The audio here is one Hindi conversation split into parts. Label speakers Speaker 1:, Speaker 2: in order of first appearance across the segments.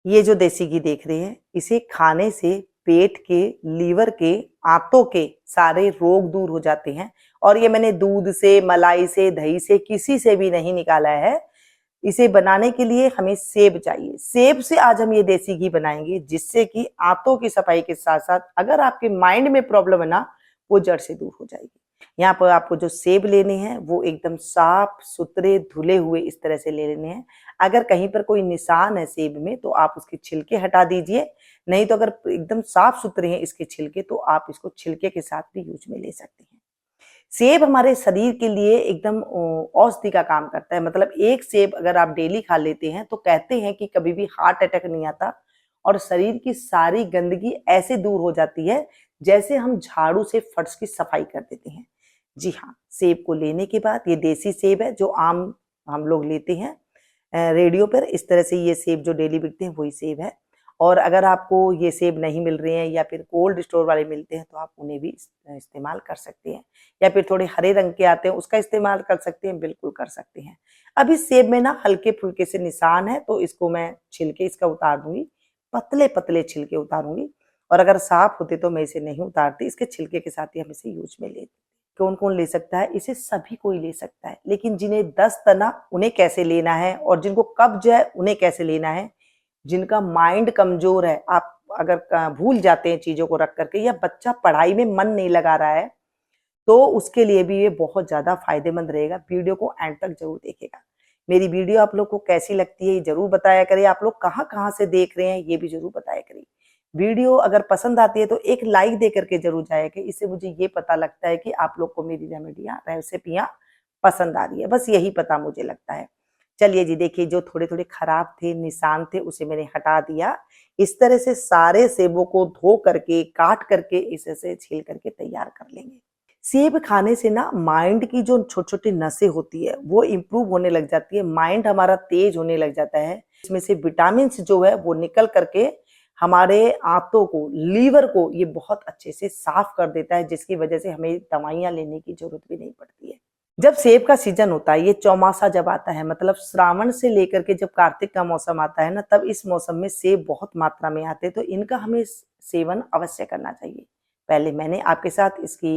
Speaker 1: ये जो देसी घी देख रहे हैं, इसे खाने से पेट के, लीवर के, आंतों के सारे रोग दूर हो जाते हैं। और ये मैंने दूध से, मलाई से, दही से, किसी से भी नहीं निकाला है। इसे बनाने के लिए हमें सेब चाहिए। सेब से आज हम ये देसी घी बनाएंगे, जिससे कि आंतों की सफाई के साथ साथ अगर आपके माइंड में प्रॉब्लम है ना, वो जड़ से दूर हो जाएगी। यहाँ पर आपको जो सेब लेने हैं वो एकदम साफ सुथरे धुले हुए इस तरह से ले लेने हैं। अगर कहीं पर कोई निशान है सेब में तो आप उसके छिलके हटा दीजिए, नहीं तो अगर एकदम साफ सुथरे हैं इसके छिलके तो आप इसको छिलके के साथ भी यूज में ले सकते हैं। सेब हमारे शरीर के लिए एकदम औषधि का काम करता है। मतलब एक सेब अगर आप डेली खा लेते हैं तो कहते हैं कि कभी भी हार्ट अटैक नहीं आता और शरीर की सारी गंदगी ऐसे दूर हो जाती है जैसे हम झाड़ू से फर्श की सफाई कर देते हैं। जी हाँ, सेब को लेने के बाद, ये देसी सेब है जो आम हम लोग लेते हैं रेडियो पर, इस तरह से ये सेब जो डेली बिकते हैं वही सेब है। और अगर आपको ये सेब नहीं मिल रहे हैं या फिर कोल्ड स्टोर वाले मिलते हैं तो आप उन्हें भी इस्तेमाल कर सकते हैं, या फिर थोड़े हरे रंग के आते हैं उसका इस्तेमाल कर सकते हैं, बिल्कुल कर सकते हैं। अब इस सेब में ना हल्के फुल्के से निशान है तो इसको मैं छिलके इसका उतार दूंगी, पतले पतले छिलके उतारूंगी। और अगर साफ होते तो मैं इसे नहीं उतारती, इसके छिलके के साथ ही हम इसे यूज में लेते। कौन कौन ले सकता है इसे? सभी कोई ले सकता है, लेकिन जिन्हें दस्त ना उन्हें कैसे लेना है, और जिनको कब्ज है उन्हें कैसे लेना है, जिनका माइंड कमजोर है, आप अगर भूल जाते हैं चीजों को रख करके, या बच्चा पढ़ाई में मन नहीं लगा रहा है, तो उसके लिए भी ये बहुत ज्यादा फायदेमंद रहेगा। वीडियो को एंड तक जरूर देखेगा। मेरी वीडियो आप लोग को कैसी लगती है ये जरूर बताया करिए। आप लोग कहाँ कहाँ से देख रहे हैं ये भी जरूर बताया करिए। वीडियो अगर पसंद आती है तो एक लाइक दे करके जरूर जाया करिए, इससे मुझे ये पता लगता है कि आप लोग को मेरी रेमेडियां, रेसिपियां पसंद आ रही है। बस यही पता मुझे लगता है। चलिए जी, देखिए जो थोड़े थोड़े खराब थे, निशान थे, उसे मैंने हटा दिया। इस तरह से सारे सेबों को धो करके, काट करके, इसे से छील करके तैयार कर लेंगे। सेब खाने से ना माइंड की जो छोटी छोटी नसें होती है वो इम्प्रूव होने लग जाती है, माइंड हमारा तेज होने लग जाता है। इसमें से विटामिन जो है वो निकल करके हमारे आंतों को, लीवर को ये बहुत अच्छे से साफ कर देता है, जिसकी वजह से हमें दवाइयां लेने की जरूरत भी नहीं पड़ती है। जब सेब का सीजन होता है, ये चौमासा जब आता है, मतलब श्रावण से लेकर के जब कार्तिक का मौसम आता है ना, तब इस मौसम में सेब बहुत मात्रा में आते हैं, तो इनका हमें सेवन अवश्य करना चाहिए। पहले मैंने आपके साथ इसकी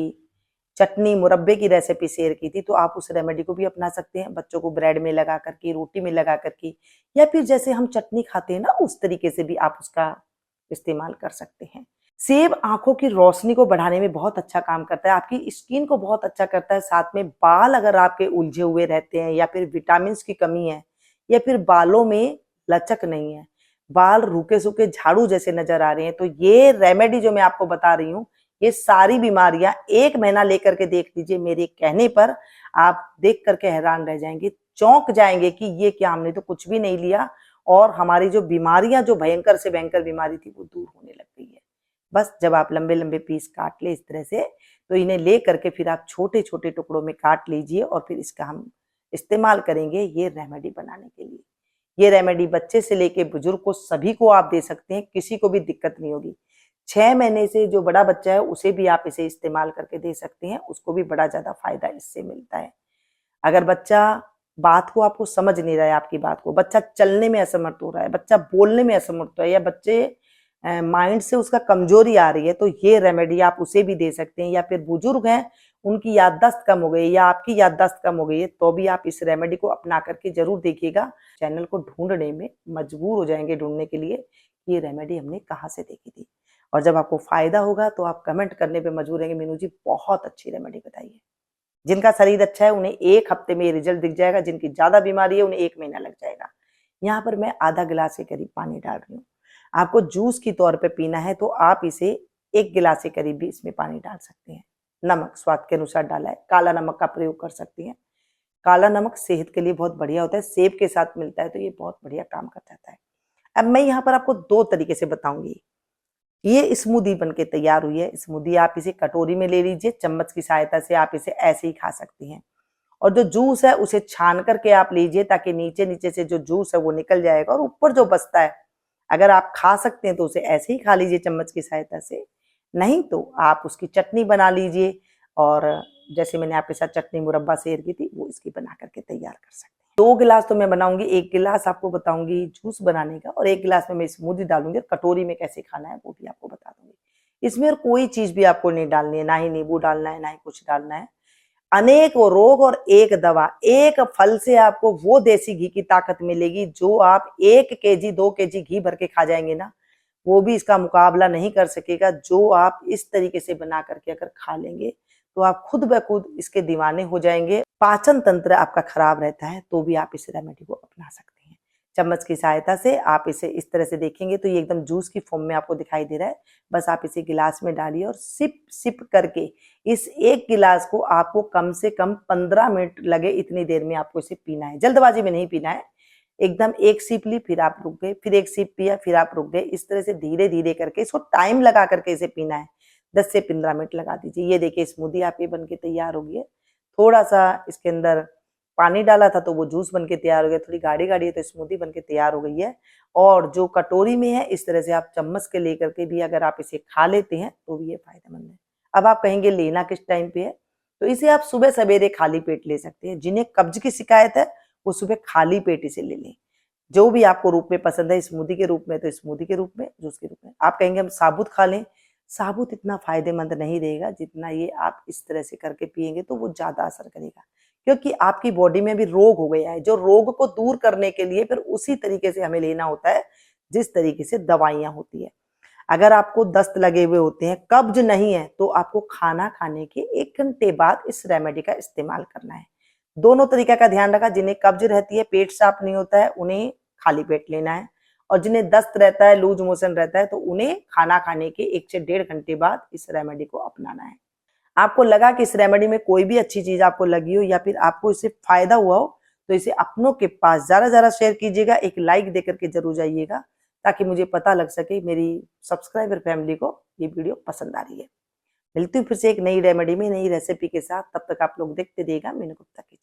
Speaker 1: चटनी मुरब्बे की रेसिपी शेयर की थी, तो आप उस रेमेडी को भी अपना सकते हैं। बच्चों को ब्रेड में लगा करके, रोटी में लगा करके, या फिर जैसे हम चटनी खाते हैं ना उस तरीके से भी आप उसका इस्तेमाल कर सकते हैं। सेब आंखों की रोशनी को बढ़ाने में बहुत अच्छा काम करता है, आपकी स्किन को बहुत अच्छा करता है। साथ में बाल अगर आपके उलझे हुए रहते हैं, या फिर विटामिन की कमी है, या फिर बालों में लचक नहीं है, बाल रूखे सूखे झाड़ू जैसे नजर आ रहे हैं, तो ये रेमेडी जो मैं आपको बता रही हूँ, ये सारी बीमारियां 1 महीना लेकर के देख लीजिए। मेरे कहने पर आप देख करके हैरान रह जाएंगे, चौंक जाएंगे कि ये क्या, हमने तो कुछ भी नहीं लिया और हमारी जो बीमारियां, जो भयंकर से भयंकर बीमारी थी, वो दूर होने लग गई है। बस जब आप लंबे लंबे पीस काट ले इस तरह से, तो इन्हें ले करके फिर आप छोटे छोटे टुकड़ों में काट लीजिए, और फिर इसका हम इस्तेमाल करेंगे ये रेमेडी बनाने के लिए। ये रेमेडी बच्चे से लेके बुजुर्ग को, सभी को आप दे सकते हैं, किसी को भी दिक्कत नहीं होगी। 6 महीने से जो बड़ा बच्चा है उसे भी आप इसे इस्तेमाल करके दे सकते हैं, उसको भी बड़ा ज्यादा फायदा इससे मिलता है। अगर बच्चा बात को, आपको समझ नहीं रहा है आपकी बात को, बच्चा चलने में असमर्थ हो रहा है, बच्चा बोलने में असमर्थ है, या बच्चे माइंड से उसका कमजोरी आ रही है, तो ये रेमेडी आप उसे भी दे सकते हैं। या फिर बुजुर्ग हैं, उनकी याददाश्त कम हो गई, या आपकी याददाश्त कम हो गई है, तो भी आप इस रेमेडी को अपना करके जरूर देखिएगा। चैनल को ढूंढने में मजबूर हो जाएंगे, ढूंढने के लिए ये रेमेडी हमने कहाँ से देखी थी। और जब आपको फायदा होगा तो आप कमेंट करने पे मजबूर रहेंगे, मीनू जी बहुत अच्छी रेमेडी बताइए। जिनका शरीर अच्छा है उन्हें 1 हफ्ते में रिजल्ट दिख जाएगा, जिनकी ज्यादा बीमारी है उन्हें 1 महीना लग जाएगा। यहाँ पर मैं आधा गिलास के करीब पानी डाल रही हूँ। आपको जूस की तौर पे पीना है तो आप इसे 1 गिलास के करीब भी इसमें पानी डाल सकते हैं। नमक स्वाद के अनुसार डाला है, काला नमक का प्रयोग कर सकती हैं। काला नमक सेहत के लिए बहुत बढ़िया होता है, सेब के साथ मिलता है तो ये बहुत बढ़िया काम कर जाता है। अब मैं यहाँ पर आपको 2 तरीके से बताऊंगी। ये स्मूदी बनके तैयार हुई है। स्मूदी आप इसे कटोरी में ले लीजिए, चम्मच की सहायता से आप इसे ऐसे ही खा सकती हैं। और जो जूस है उसे छान करके आप लीजिए, ताकि नीचे नीचे से जो जूस है वो निकल जाएगा, और ऊपर जो बचता है अगर आप खा सकते हैं तो उसे ऐसे ही खा लीजिए चम्मच की सहायता से, नहीं तो आप उसकी चटनी बना लीजिए। और जैसे मैंने आपके साथ चटनी मुरब्बा शेयर की थी, वो इसकी बना करके तैयार कर सकते हैं। 2 गिलास तो मैं बनाऊंगी, 1 गिलास आपको बताऊंगी जूस बनाने का और 1 गिलास में मैं स्मूदी डालूंगी और कटोरी में कैसे खाना है वो भी आपको बता दूंगी। इसमें और कोई चीज भी आपको नहीं डालनी है, ना ही नींबू डालना है, ना ही कुछ डालना है। अनेक रोग और एक दवा, एक फल से आपको वो देसी घी की ताकत मिलेगी जो आप 1 केजी 2 केजी घी भर के खा जाएंगे ना, वो भी इसका मुकाबला नहीं कर सकेगा। जो आप इस तरीके से बना करके अगर खा लेंगे तो आप खुद ब खुद इसके दीवाने हो जाएंगे। पाचन तंत्र आपका खराब रहता है तो भी आप इस रेमेडी को अपना सकते हैं। चम्मच की सहायता से आप इसे इस तरह से देखेंगे तो ये एकदम जूस की फॉर्म में आपको दिखाई दे रहा है। बस आप इसे गिलास में डालिए और सिप सिप करके इस 1 गिलास को आपको कम से कम 15 मिनट लगे, इतनी देर में आपको इसे पीना है। जल्दबाजी में नहीं पीना है, एकदम 1 सिप ली फिर आप रुक गए, फिर 1 सिप पिया फिर आप रुक गए। इस तरह से धीरे धीरे करके इसको टाइम लगा करके इसे पीना है। 10 से 15 मिनट लगा दीजिए। ये देखिए स्मूदी आपकी बन के तैयार हो गई है। थोड़ा सा इसके अंदर पानी डाला था तो वो जूस बन के तैयार हो गया, थोड़ी गाढ़ी गाढ़ी है तो स्मूदी बन के तैयार हो गई है। और जो कटोरी में है इस तरह से आप चम्मच के लेकर के भी अगर आप इसे खा लेते हैं तो भी ये फायदेमंद है। अब आप कहेंगे लेना किस टाइम पे है, तो इसे आप सुबह सवेरे खाली पेट ले सकते हैं। जिन्हें कब्ज की शिकायत है वो सुबह खाली पेट इसे ले लें। जो भी आपको रूप में पसंद है, स्मूदी के रूप में तो स्मूदी के रूप में, जूस के रूप में। आप कहेंगे हम साबुत खा लें, साबुत इतना फायदेमंद नहीं रहेगा जितना ये आप इस तरह से करके पिएंगे तो वो ज्यादा असर करेगा। क्योंकि आपकी बॉडी में भी रोग हो गया है, जो रोग को दूर करने के लिए फिर उसी तरीके से हमें लेना होता है जिस तरीके से दवाइयां होती है। अगर आपको दस्त लगे हुए होते हैं, कब्ज नहीं है, तो आपको खाना खाने के 1 घंटे बाद इस रेमेडी का इस्तेमाल करना है। दोनों तरीका का ध्यान रखा, जिन्हें कब्ज रहती है, पेट साफ नहीं होता है, उन्हें खाली पेट लेना है। और जिन्हें दस्त रहता है, लूज मोशन रहता है, तो उन्हें खाना खाने के 1 से 1.5 घंटे बाद इस रेमेडी को अपनाना है। आपको लगा कि इस रेमेडी में कोई भी अच्छी चीज आपको लगी हो या फिर आपको इससे फायदा हुआ हो तो इसे अपनों के पास ज्यादा ज्यादा शेयर कीजिएगा। एक लाइक देकर के जरूर जाइएगा ताकि मुझे पता लग सके मेरी सब्सक्राइबर फैमिली को ये वीडियो पसंद आ रही है। मिलती हूँ फिर से एक नई रेमेडी में, नई रेसिपी के साथ। तब तक आप लोग देखते रहिएगा मीनू गुप्ता की।